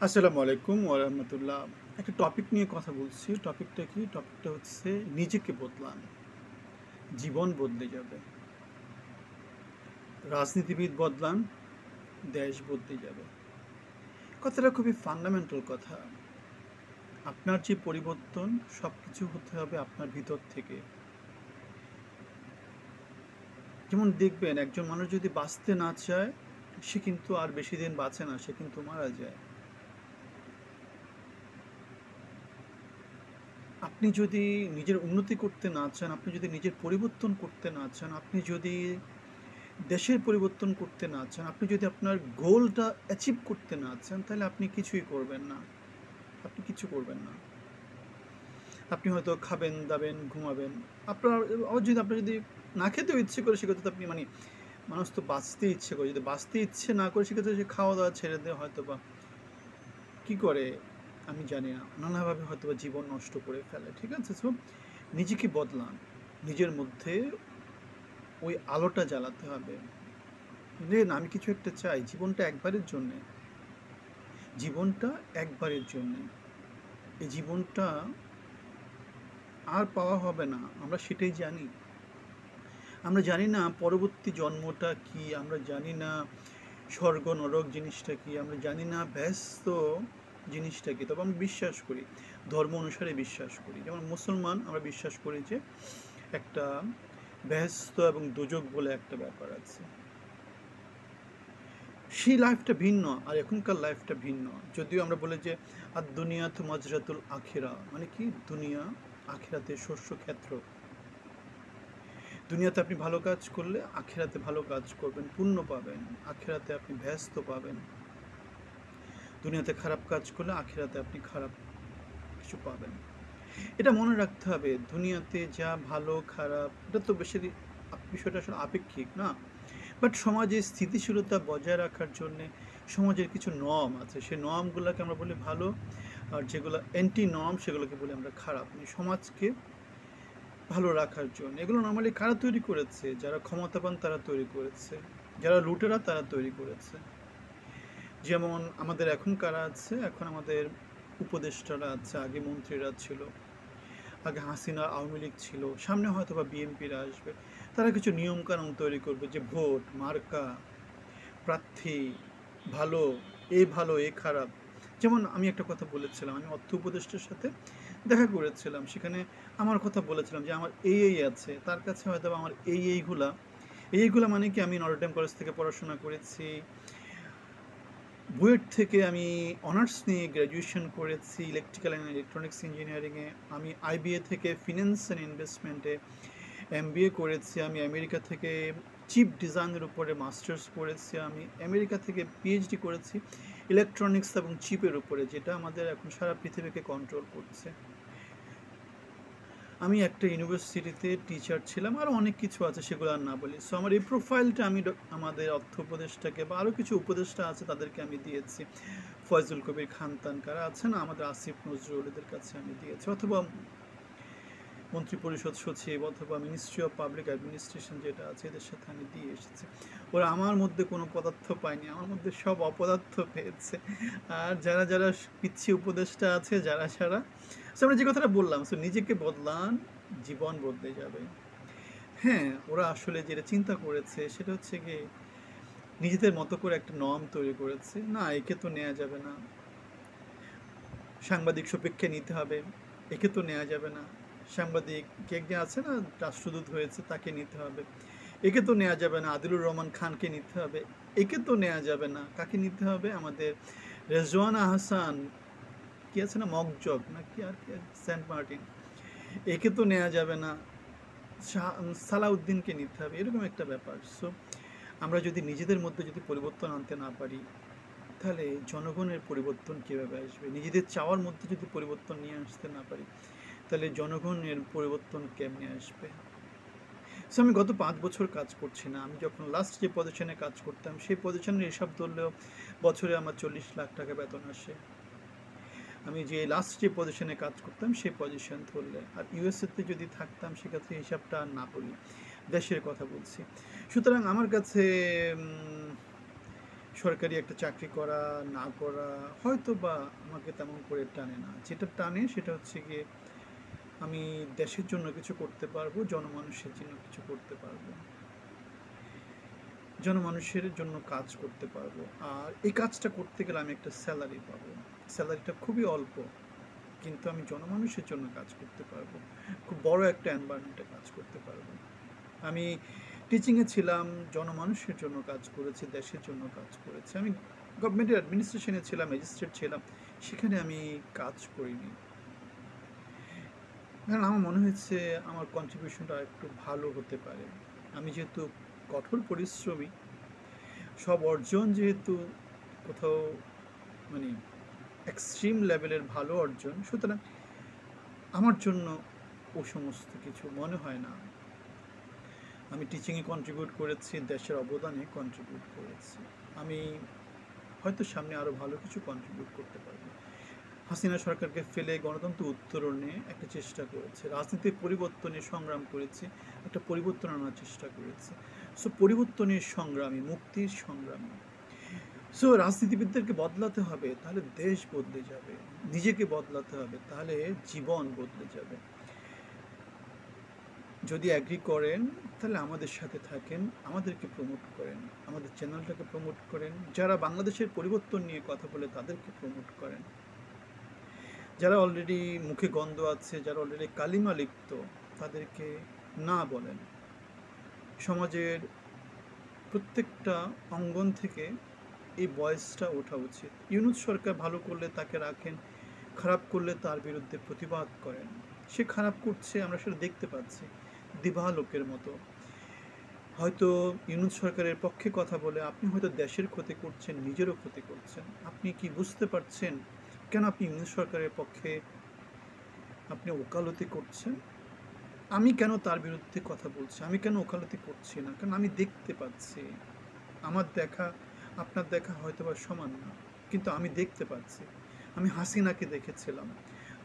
আসসালামু আলাইকুম ওয়া রাহমাতুল্লাহ। একটা টপিক নিয়ে কথা বলছি। টপিকটা কি? টপিকটা হচ্ছে নিজেকে বদলান। জীবন বদলে যাবে। রাজনীতিবিদ বদলান, দেশ বদলে যাবে। কথাটা খুবই ফান্ডামেন্টাল কথা। আপনার যে পরিবর্তন সবকিছু হতে হবে আপনার ভিতর থেকে। যেমন দেখবেন একজন মানুষ যদি বাঁচতে না চায়, সে কিন্তু আর বেশি দিন বাঁচে না, সে কিন্তু মারা যায়। আপনি যদি নিজের উন্নতি করতে না চান, আপনি যদি নিজের পরিবর্তন করতে না চান, আপনি যদি দেশের পরিবর্তন করতে না চান, আপনি যদি আপনার গোলটা অ্যাচিভ করতে না চান, তাহলে আপনি কিছুই করবেন না। আপনি কিছু করবেন না। আপনি হয়তো খাবেন, দাবেন, ঘুমাবেন। আপনার আবার যদি আপনার যদি না খেতেও ইচ্ছে করে সেক্ষেত্রে তো আপনি মানে মানুষ তো বাঁচতে ইচ্ছে করে। যদি বাঁচতে ইচ্ছে না করে সেক্ষেত্রে সে খাওয়া দাওয়া ছেড়ে দিয়ে হয়তো বা কী করে আমি জানি না। নানাভাবে হয়তো বা জীবন নষ্ট করে ফেলে। ঠিক আছে? সো নিজেকে বদলান। নিজের মধ্যে ওই আলোটা জ্বালাতে হবে। যে না আমি কিছু একটা চাই। জীবনটা একবারের জন্যে। জীবনটা একবারের জন্যে। এই জীবনটা আর পাওয়া হবে না। আমরা সেটাই জানি। আমরা জানি না পরবর্তী জন্মটা কি, আমরা জানি না স্বর্গ নরক জিনিসটা কি, আমরা জানি না ব্যস্ত জিনিসটা কি। তবে আমরা বিশ্বাস করি, ধর্ম অনুসারে বিশ্বাস করি। যেমন মুসলমান আমরা বিশ্বাস করি যে একটা বেহেশত এবং দোজখ বলে একটা ব্যাপার আছে। সেই লাইফটা ভিন্ন আর এখনকার লাইফটা ভিন্ন। যদিও আমরা বলি যে আর দুনিয়া তো মাজরাতুল আখিরা, মানে কি দুনিয়া আখিরাতে শস্যক্ষেত্র। দুনিয়াতে আপনি ভালো কাজ করলে আখিরাতে ভালো কাজ করবেন, পুণ্য পাবেন। আখিরাতে আপনি ব্যস্ত পাবেন। দুনিয়াতে খারাপ কাজ করলে আখিরাতে আপনি খারাপ কিছু পাবেন। এটা মনে রাখতে হবে। দুনিয়াতে যা ভালো খারাপ এটা তো বেশি বিষয়টা আসলে আপেক্ষিক না। বাট সমাজে স্থিতিশীলতা বজায় রাখার জন্যে সমাজের কিছু নর্ম আছে। সেই নর্মগুলোকে আমরা বলি ভালো, আর যেগুলো অ্যান্টি নর্ম সেগুলোকে বলি আমরা খারাপ। মানে সমাজকে ভালো রাখার জন্য এগুলো নর্মালি কারা তৈরি করেছে? যারা ক্ষমতাবান তারা তৈরি করেছে, যারা লুটেরা তারা তৈরি করেছে। যেমন আমাদের এখন কারা আছে? এখন আমাদের উপদেষ্টারা আছে, আগে মন্ত্রীরা ছিল, আগে হাসিনা আওয়ামী লীগ ছিল, সামনে হয়তো বা বিএনপিরা আসবে। তারা কিছু নিয়মকানুন তৈরি করবে যে ভোট, মার্কা, প্রার্থী, ভালো, এ ভালো, এ খারাপ। যেমন আমি একটা কথা বলেছিলাম, আমি অর্থ উপদেষ্টার সাথে দেখা করেছিলাম। সেখানে আমার কথা বলেছিলাম যে আমার এই আছে। তার কাছে হয়তো আমার এইগুলা মানে কি আমি নটরডেম কলেজ থেকে পড়াশোনা করেছি। বুয়েট থেকে আমি অনার্স নিয়ে গ্র্যাজুয়েশন করেছি ইলেকট্রিক্যাল অ্যান্ড ইলেকট্রনিক্স ইঞ্জিনিয়ারিংয়ে। আমি আইবিএ থেকে ফিন্যান্স অ্যান্ড ইনভেস্টমেন্টে এমবিএ করেছি। আমি আমেরিকা থেকে চিপ ডিজাইনের উপরে মাস্টার্স করেছি। আমি আমেরিকা থেকে পিএইচডি করেছি ইলেকট্রনিক্স এবং চিপের উপরে, যেটা আমাদের এখন সারা পৃথিবীকে কন্ট্রোল করছে। আমি একটা ইউনিভার্সিটিতে টিচার ছিলাম, আরও অনেক কিছু আছে, সেগুলো আর না বলি। সো আমার এই প্রোফাইলটা আমি আমাদের অর্থ উপদেষ্টাকে বা আরও কিছু উপদেষ্টা আছে তাদেরকে আমি দিয়েছি। ফয়জুল কবির খানতান কারা আছে না, আমাদের আসিফ নজরুল, এদের কাছে আমি দিয়েছি, অথবা মন্ত্রিপরিষদ সচিব অথবা মিনিস্ট্রি অফ পাবলিক অ্যাডমিনিস্ট্রেশন যেটা আছে, এদের সাথে আমি দিয়ে এসেছি। ওরা আমার মধ্যে কোনো পদার্থ পায়নি, আমার মধ্যে সব অপদার্থ পেয়েছে। আর যারা যারা পিচ্ছি উপদেষ্টা আছে, যারা যারা আমরা যে কথাটা বললাম, সো নিজেকে বদলান, জীবন বদলে যাবে। হ্যাঁ, ওরা আসলে যেটা চিন্তা করেছে সেটা হচ্ছে গিয়ে নিজেদের মতো করে একটা নর্ম তৈরি করেছে। না, একে তো নেওয়া যাবে না, সাংবাদিক সাপেক্ষে নিতে হবে, একে তো নেওয়া যাবে না, সাংবাদিক কে যে আছে না রাষ্ট্রদূত হয়েছে তাকে নিতে হবে, একে তো নেওয়া যাবে না, আদিলুর রহমান খানকে নিতে হবে, একে তো নেওয়া যাবে না, কাকে নিতে হবে? আমাদের রেজওয়ানা হাসান কি আছে না, মগজগ না কি আর কি, সেন্ট মার্টিন, একে তো নেওয়া যাবে না, সালাউদ্দিনকে নিতে হবে, এরকম একটা ব্যাপার। সো আমরা যদি নিজেদের মধ্যে যদি পরিবর্তন আনতে না পারি, তাহলে জনগণের পরিবর্তন কীভাবে আসবে? নিজেদের চাওয়ার মধ্যে যদি পরিবর্তন নিয়ে আসতে না পারি, তাহলে জনগণের পরিবর্তন কেমনে আসবে? সো আমি গত 5 বছর কাজ করছি না। আমি যখন লাস্ট যে পজিশনে কাজ করতাম, সেই পজিশনের হিসাব ধরলেও বছরে আমার 40 লাখ টাকা বেতন আসে। আমি যে লাস্ট যে পজিশনে কাজ করতাম সেই পজিশন ধরলে, আর ইউএসএতে যদি থাকতাম সেক্ষেত্রে হিসাবটা আর না বলি, দেশের কথা বলছি। সুতরাং আমার কাছে সরকারি একটা চাকরি করা না করা হয়তো বা আমাকে তেমন করে টানে না। যেটা টানে সেটা হচ্ছে গিয়ে আমি দেশের জন্য কিছু করতে পারবো, জনমানুষের জন্য কিছু করতে পারবো, জনমানুষের জন্য কাজ করতে পারবো। আর এই কাজটা করতে গেলে আমি একটা স্যালারি পাবো। স্যালারিটা খুবই অল্প, কিন্তু আমি জনমানুষের জন্য কাজ করতে পারবো, খুব বড় একটা এনভায়রনমেন্টে কাজ করতে পারবো। আমি টিচিংয়ে ছিলাম, জনমানুষের জন্য কাজ করেছি, দেশের জন্য কাজ করেছি। আমি গভর্নমেন্টের অ্যাডমিনিস্ট্রেশনে ছিলাম, ম্যাজিস্ট্রেট ছিলাম, সেখানে আমি কাজ করিনি। কারণ আমার মনে হয়েছে আমার কন্ট্রিবিউশনটা একটু ভালো হতে পারে। আমি যেহেতু কঠোর পরিশ্রমী, সব অর্জন যেহেতু কোথাও মানে এক্সট্রিম লেভেলের ভালো অর্জন, সুতরাং আমার জন্য ও সমস্ত কিছু মনে হয় না। আমি টিচিংয়ে কন্ট্রিবিউট করেছি, দেশের অবদানে কন্ট্রিবিউট করেছি। আমি হয়তো সামনে আরও ভালো কিছু কন্ট্রিবিউট করতে পারবো। হাসিনা সরকারকে ফেলে গণতন্ত্র উত্তরণে একটা চেষ্টা করেছে, রাজনীতির পরিবর্তনে সংগ্রাম করেছি, একটা পরিবর্তন আনার চেষ্টা করেছে। সো পরিবর্তনের সংগ্রামী, মুক্তির সংগ্রামী। সো রাজনীতিবিদদেরকে বদলাতে হবে, তাহলে দেশ বদলে যাবে। নিজেকে বদলাতে হবে, তাহলে জীবন বদলে যাবে। যদি অ্যাগ্রি করেন তাহলে আমাদের সাথে থাকেন, আমাদেরকে প্রমোট করেন, আমাদের চ্যানেলটাকে প্রমোট করেন। যারা বাংলাদেশের পরিবর্তন নিয়ে কথা বলে তাদেরকে প্রমোট করেন। যারা অলরেডি মুখে গন্ধ আছে, যারা অলরেডি কালিমা লিপ্ত, তাদেরকে না বলেন। সমাজের প্রত্যেকটা অঙ্গন থেকে এই ভয়েসটা ওঠা উচিত। ইউনূস সরকার ভালো করলে তাকে রাখেন, খারাপ করলে তার বিরুদ্ধে প্রতিবাদ করেন। সে খারাপ করছে, আমরা সেটা দেখতে পাচ্ছি, দিবালোকের মতো। হয়তো ইউনূস সরকারের পক্ষে কথা বলে আপনি হয়তো দেশের ক্ষতি করছেন, নিজেরও ক্ষতি করছেন। আপনি কি বুঝতে পারছেন কেন আপনি ইউনূস সরকারের পক্ষে আপনি ওকালতি করছেন? আমি কেন তার বিরুদ্ধে কথা বলছি, আমি কেন ওকালতি করছি না? কারণ আমি দেখতে পাচ্ছি। আমার দেখা আপনার দেখা হয়তো বা সমান না, কিন্তু আমি দেখতে পাচ্ছি। আমি হাসিনাকে দেখেছিলাম,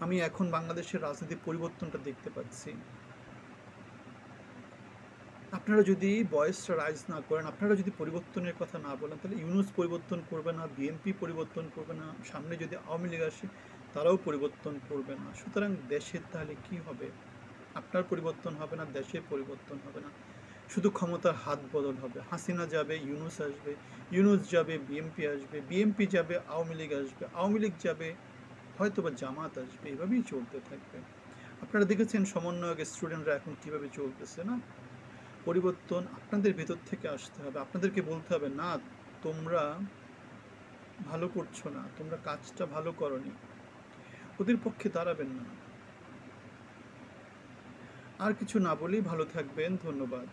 আমি এখন বাংলাদেশের রাজনীতির পরিবর্তনটা দেখতে পাচ্ছি। আপনারা যদি ভয়েসটা রাইজ না করেন, আপনারা যদি পরিবর্তনের কথা না বলেন, তাহলে ইউনূস পরিবর্তন করবে না, বিএনপি পরিবর্তন করবে না, সামনে যদি আওয়ামী লীগ আসে তারাও পরিবর্তন করবে না। সুতরাং দেশের তাহলে কি হবে? আপনার পরিবর্তন হবে না, দেশের পরিবর্তন হবে না, শুধু ক্ষমতার হাত বদল হবে। হাসিনা যাবে, ইউনূস আসবে, ইউনূস যাবে, বিএনপি আসবে, বিএনপি যাবে, আওয়ামী লীগ আসবে, আওয়ামী লীগ যাবে, হয়তো বা জামাত আসবে। এভাবেই চলতে থাকবে। আপনারা দেখেছেন সমন্বয়ক স্টুডেন্টরা এখন কিভাবে চলতেছে না? পরিবর্তন আপনাদের ভেতর থেকে আসতে হবে। আপনাদেরকে বলতে হবে, না তোমরা ভালো করছো না, তোমরা কাজটা ভালো করনি। ওদের পক্ষে দাঁড়াবেন না। আর কিছু না বলেই ভালো থাকবেন। ধন্যবাদ।